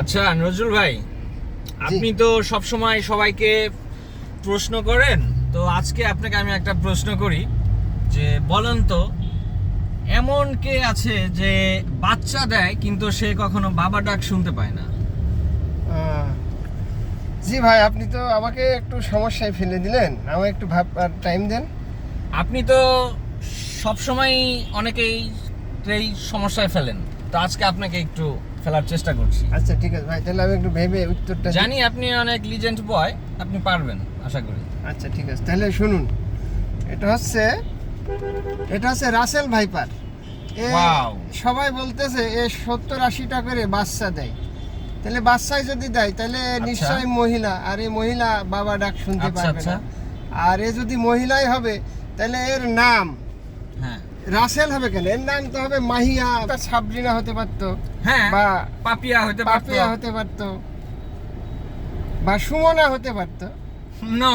আচ্ছা নজরুল ভাই, আপনি তো সব সময় সবাইকে প্রশ্ন করেন, তো আজকে আপনাকে আমি একটা প্রশ্ন করি যে বলেন তো এমন কে আছে যে বাচ্চা দেয় কিন্তু সে কখনো বাবা ডাক শুনতে পায় না? জি ভাই, আপনি তো আমাকে একটু সমস্যায় ফেলে দিলেন। আমাকে একটু ভাববার টাইম দেন। আপনি তো সব সময় অনেকেই এই সমস্যায় ফেলেন, তো আজকে আপনাকে একটু ফেলার চেষ্টা করছি। আচ্ছা ঠিক আছে ভাই, তাহলে আমি একটু ভেবে উত্তরটা দিই। জানি আপনি অনেক লিজেন্ড বয়, আপনি পারবেন আশা করি। আচ্ছা ঠিক আছে, তাহলে শুনুন। এটা হচ্ছে রাসেল ভাইপার। Wow! সবাই বলতেছে এ 70-80টা করে বাচ্চা দেয়। তাহলে বাচ্চাই যদি দেয় তাহলে নিশ্চয়ই মহিলা, আর এই মহিলা বাবা ডাক শুনতে আচ্ছা, পারবে আচ্ছা। না। আর এ যদি মহিলাই হবে তাহলে এর নাম হ্যাঁ রাসেল হবে কেন? এর নাম তো হবে মাহিয়া, সাবরিনা হতে পারতো, হ্যাঁ, বা পাপিয়া হতে পারতো। পাপিয়া হতে পারতো, বা সুমনা হতে পারতো। No.